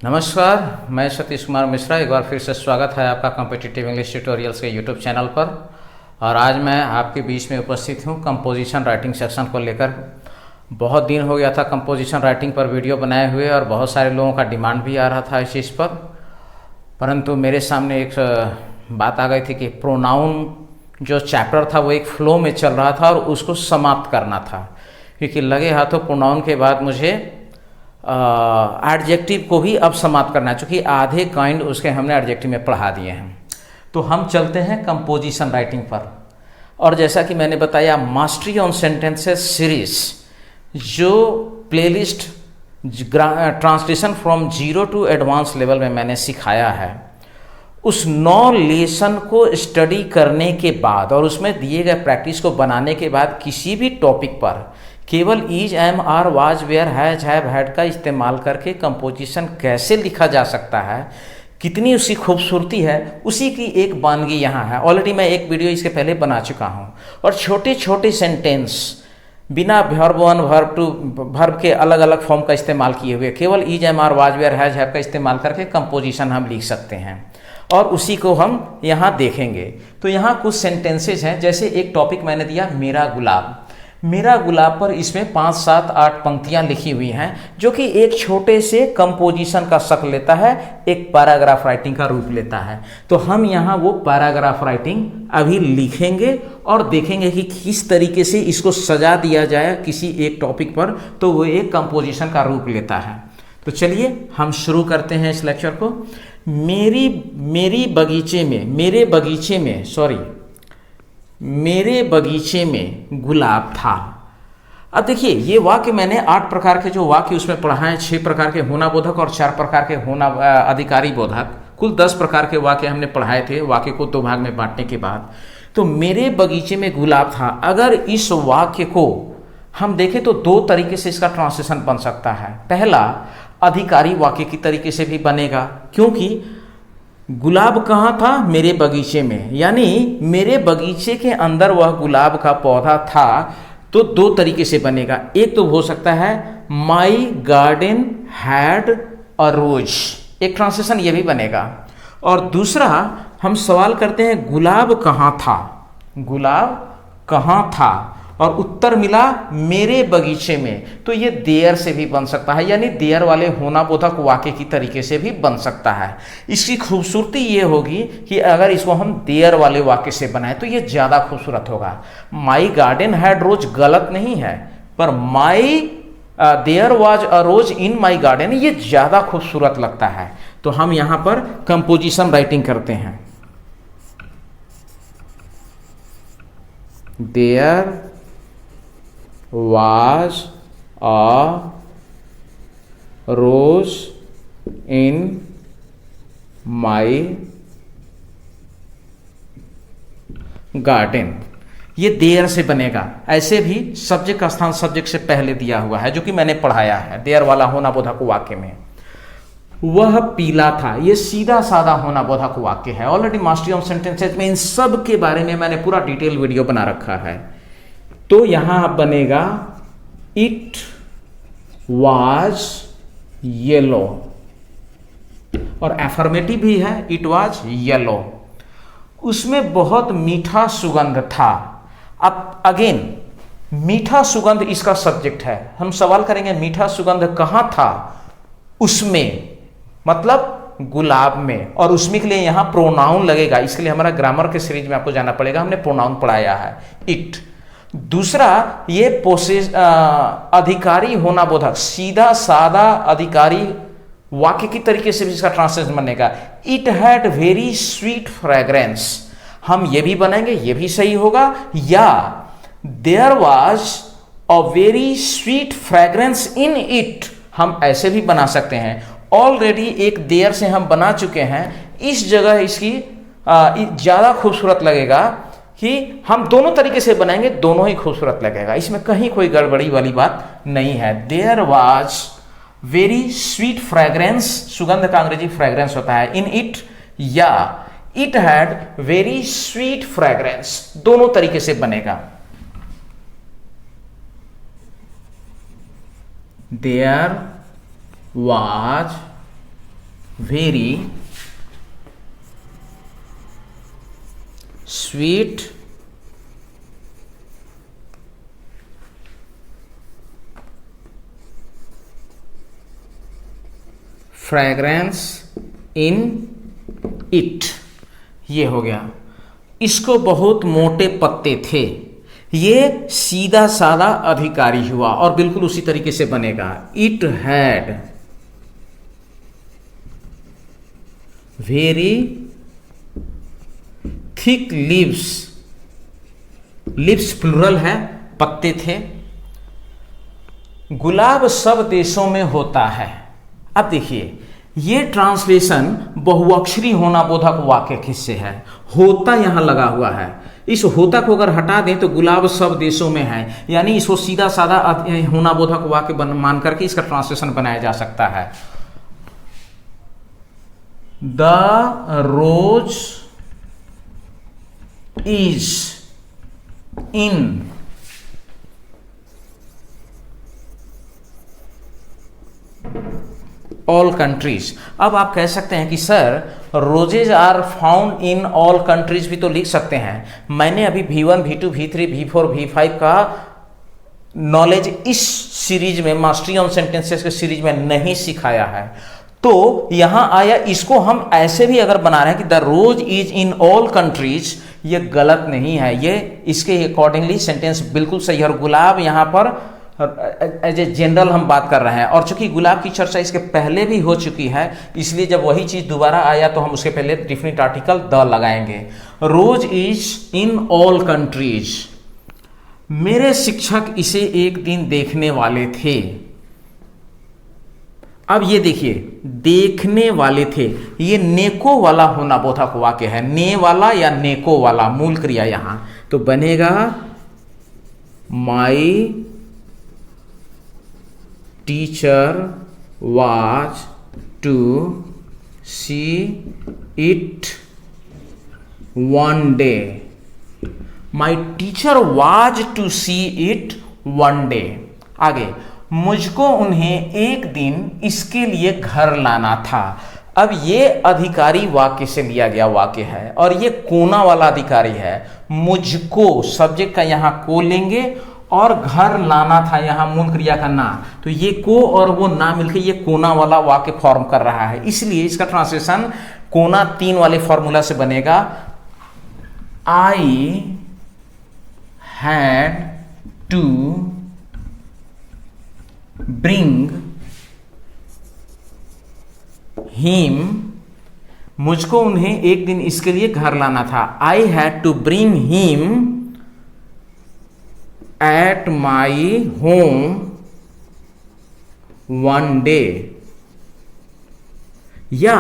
नमस्कार, मैं सतीश कुमार मिश्रा। एक बार फिर से स्वागत है आपका कॉम्पिटिटिव इंग्लिश ट्यूटोरियल्स के यूट्यूब चैनल पर। और आज मैं आपके बीच में उपस्थित हूँ कंपोजिशन राइटिंग सेक्शन को लेकर। बहुत दिन हो गया था कंपोजिशन राइटिंग पर वीडियो बनाए हुए और बहुत सारे लोगों का डिमांड भी आ रहा था इस चीज़ पर। परंतु मेरे सामने एक बात आ गई थी कि प्रोनाउन जो चैप्टर था वो एक फ्लो में चल रहा था और उसको समाप्त करना था, क्योंकि लगे हाथों प्रोनाउन के बाद मुझे एडजेक्टिव को भी अब समाप्त करना है, चूँकि आधे काइंड उसके हमने एडजेक्टिव में पढ़ा दिए हैं। तो हम चलते हैं कंपोजिशन राइटिंग पर। और जैसा कि मैंने बताया, मास्टरी ऑन सेंटेंसेस सीरीज जो playlist translation from zero to advance level में मैंने सिखाया है, उस 9 लेसन को स्टडी करने के बाद और उसमें दिए गए प्रैक्टिस को बनाने के बाद किसी भी टॉपिक पर केवल is, am, are, was, were, has, have, had का इस्तेमाल करके कंपोजिशन कैसे लिखा जा सकता है, कितनी उसकी खूबसूरती है, उसी की एक वानगी यहाँ है। ऑलरेडी मैं एक वीडियो इसके पहले बना चुका हूँ। और छोटे छोटे सेंटेंस बिना वर्ब 1, वर्ब 2, वर्ब के अलग अलग फॉर्म का इस्तेमाल किए हुए केवल is, am, are, was, were, has, have का इस्तेमाल करके कंपोजिशन हम लिख सकते हैं, और उसी को हम यहाँ देखेंगे। तो यहाँ कुछ सेंटेंसेज हैं। जैसे एक टॉपिक मैंने दिया मेरा गुलाब। मेरा गुलाब पर इसमें 5, 7, 8 पंक्तियाँ लिखी हुई हैं, जो कि एक छोटे से कंपोजिशन का शक्ल लेता है, एक पैराग्राफ राइटिंग का रूप लेता है। तो हम यहाँ वो पैराग्राफ राइटिंग अभी लिखेंगे और देखेंगे कि किस तरीके से इसको सजा दिया जाए किसी एक टॉपिक पर, तो वो एक कंपोजिशन का रूप लेता है। तो चलिए हम शुरू करते हैं इस लेक्चर को। मेरे बगीचे में गुलाब था। अब देखिए, ये वाक्य मैंने 8 प्रकार के जो वाक्य उसमें पढ़ाए, 6 प्रकार के होना बोधक और 4 प्रकार के होना अधिकारी बोधक, कुल 10 प्रकार के वाक्य हमने पढ़ाए थे वाक्य को 2 भाग में बांटने के बाद। तो मेरे बगीचे में गुलाब था, अगर इस वाक्य को हम देखें तो 2 तरीके से इसका ट्रांसलेशन बन सकता है। पहला, अधिकारी वाक्य की तरीके से भी बनेगा, क्योंकि गुलाब कहाँ था? मेरे बगीचे में, यानी मेरे बगीचे के अंदर वह गुलाब का पौधा था। तो 2 तरीके से बनेगा। एक तो हो सकता है माई गार्डन हैड अ रोज, एक ट्रांसलेशन ये भी बनेगा। और दूसरा, हम सवाल करते हैं गुलाब कहाँ था, गुलाब कहाँ था, और उत्तर मिला मेरे बगीचे में। तो ये देयर से भी बन सकता है, यानी देयर वाले होना बोधक वाक्य की तरीके से भी बन सकता है। इसकी खूबसूरती ये होगी कि अगर इसको हम देयर वाले वाक्य से बनाएं तो ये ज़्यादा खूबसूरत होगा। माई गार्डन हैड रोज गलत नहीं है, पर my there was a rose in my garden ये ज़्यादा खूबसूरत लगता है। तो हम यहाँ पर कंपोजिशन राइटिंग करते हैं। There was a rose in my garden। ये देयर से बनेगा। ऐसे भी सब्जेक्ट का स्थान सब्जेक्ट से पहले दिया हुआ है, जो कि मैंने पढ़ाया है देयर वाला होना बोधक वाक्य में। वह पीला था, ये सीधा साधा होना बोधक वाक्य है। ऑलरेडी मास्टरी ऑफ सेंटेंसेस में इन सब के बारे में मैंने पूरा डिटेल वीडियो बना रखा है। तो यहां बनेगा इट वाज येलो, और एफर्मेटिव भी है, इट वाज येलो। उसमें बहुत मीठा सुगंध था। अब अगेन मीठा सुगंध इसका सब्जेक्ट है। हम सवाल करेंगे मीठा सुगंध कहां था? उसमें, मतलब गुलाब में। और उसमें के लिए यहां प्रोनाउन लगेगा, इसके लिए हमारा ग्रामर के सीरीज में आपको जाना पड़ेगा, हमने प्रोनाउन पढ़ाया है इट। दूसरा, ये अधिकारी होना बोधक, सीधा सादा अधिकारी वाक्य की तरीके से भी इसका ट्रांसलेशन बनेगा। It had very sweet fragrance, हम ये भी बनाएंगे, ये भी सही होगा। या there was a very sweet fragrance in it, हम ऐसे भी बना सकते हैं। ऑलरेडी एक देयर से हम बना चुके हैं, इस जगह इसकी ज्यादा खूबसूरत लगेगा कि हम दोनों तरीके से बनाएंगे, दोनों ही खूबसूरत लगेगा। इसमें कहीं कोई गड़बड़ी वाली बात नहीं है। There was very sweet fragrance, सुगंध का अंग्रेजी फ्रेग्रेंस होता है, इन इट, या it had very sweet fragrance, दोनों तरीके से बनेगा। There was very sweet fragrance in it, ये हो गया। इसको बहुत मोटे पत्ते थे, ये सीधा साधा अधिकारी हुआ और बिल्कुल उसी तरीके से बनेगा। It had very thick leaves, lips plural है, पत्ते थे। गुलाब सब देशों में होता है। अब देखिए, ये ट्रांसलेशन बहुअक्षरी होना बोधक वाक्य किससे है? होता यहां लगा हुआ है। इस होता को अगर हटा दें तो गुलाब सब देशों में है, यानी इसको सीधा साधा होना बोधक वाक्य मान करके इसका ट्रांसलेशन बनाया जा सकता है। The rose is in all countries. अब आप कह सकते हैं कि sir roses are found in all countries भी तो लिख सकते हैं। मैंने अभी V1, V2, V3, V4, V5 का नॉलेज इस सीरीज में, मास्टरी ऑन सेंटेंसेस के सीरीज में नहीं सिखाया है, तो यहां आया। इसको हम ऐसे भी अगर बना रहे हैं कि the rose is in all countries, ये गलत नहीं है, ये इसके अकॉर्डिंगली सेंटेंस बिल्कुल सही है। और गुलाब यहां पर एज ए जनरल हम बात कर रहे हैं, और चूंकि गुलाब की चर्चा इसके पहले भी हो चुकी है, इसलिए जब वही चीज दोबारा आया तो हम उसके पहले डिफिनिट आर्टिकल द लगाएंगे। रोज इज इन ऑल कंट्रीज। मेरे शिक्षक इसे एक दिन देखने वाले थे। अब ये देखिए, देखने वाले थे, ये नेको वाला होना बोधक वाक्य है। ने वाला या नेको वाला मूल क्रिया यहां तो बनेगा my teacher was to see it one day. My teacher was to see it one day. आगे, मुझको उन्हें एक दिन इसके लिए घर लाना था। अब ये अधिकारी वाक्य से लिया गया वाक्य है और ये कोना वाला अधिकारी है। मुझको सब्जेक्ट का यहां को लेंगे और घर लाना था यहां मूल क्रिया का ना, तो ये को और वो ना मिलकर ये कोना वाला वाक्य फॉर्म कर रहा है। इसलिए इसका ट्रांसलेशन कोना 3 वाले फॉर्मूला से बनेगा। I had to bring him, मुझको उन्हें एक दिन इसके लिए घर लाना था। I had to bring him at my home one day, या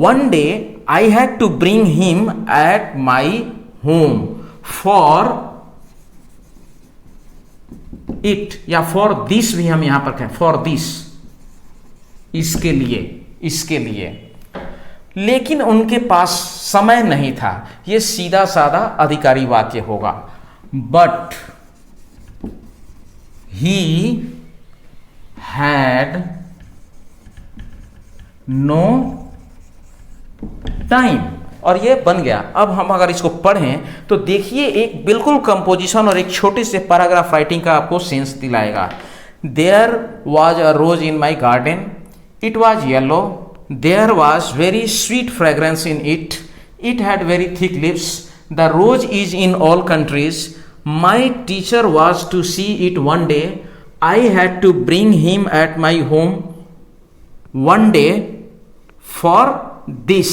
one day I had to bring him at my home for it, या for this भी हम यहां पर कहें, for this, इसके लिए, इसके लिए। लेकिन उनके पास समय नहीं था, यह सीधा साधा अधिकारी वाक्य होगा। But he had no time, और ये बन गया। अब हम अगर इसको पढ़ें तो देखिए, एक बिल्कुल कंपोजिशन और एक छोटे से पैराग्राफ राइटिंग का आपको सेंस दिलाएगा। There was a rose in my garden, it was yellow, there was very sweet fragrance in it, it had very thick leaves, the rose is in all countries, my teacher was to see it one day, I had to bring him at my home one day for this,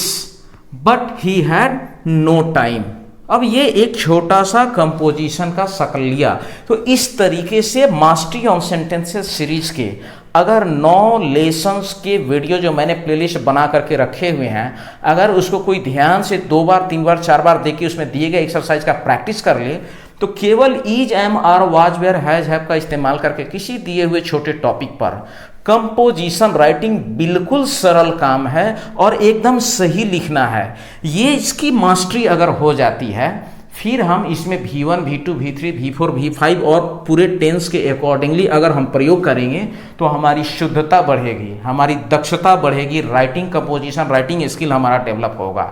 but he had no time. अब ये एक छोटा सा composition का शक्ल लिया। तो इस तरीके से मास्टरी ऑन सेंटेंसेस सीरीज के अगर 9 लेसन्स के वीडियो जो मैंने प्लेलिस्ट बना करके रखे हुए हैं, अगर उसको कोई ध्यान से 2 बार 3 बार 4 बार देखिए, उसमें दिए गए एक्सरसाइज का प्रैक्टिस कर ले, तो केवल is, am, are, was, were, has, have का इस्तेमाल करके किसी दिए हुए छोटे टॉपिक पर कंपोजिशन राइटिंग बिल्कुल सरल काम है और एकदम सही लिखना है। ये इसकी मास्टरी अगर हो जाती है, फिर हम इसमें V1, V2, V3, V4, V5 और पूरे टेंस के अकॉर्डिंगली अगर हम प्रयोग करेंगे तो हमारी शुद्धता बढ़ेगी, हमारी दक्षता बढ़ेगी, राइटिंग कंपोजिशन, राइटिंग स्किल हमारा डेवलप होगा।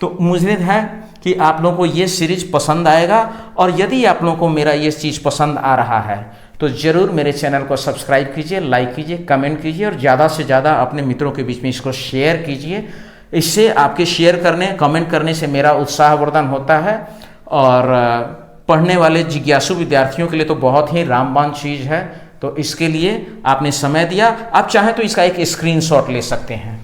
तो उम्मीद है कि आप लोगों को ये सीरीज पसंद आएगा, और यदि आप लोगों को मेरा ये चीज़ पसंद आ रहा है तो ज़रूर मेरे चैनल को सब्सक्राइब कीजिए, लाइक कीजिए, कमेंट कीजिए, और ज़्यादा से ज़्यादा अपने मित्रों के बीच में इसको शेयर कीजिए। इससे आपके शेयर करने, कमेंट करने से मेरा उत्साहवर्धन होता है, और पढ़ने वाले जिज्ञासु विद्यार्थियों के लिए तो बहुत ही रामबाण चीज़ है। तो इसके लिए आपने समय दिया, आप चाहें तो इसका एक स्क्रीनशॉट ले सकते हैं।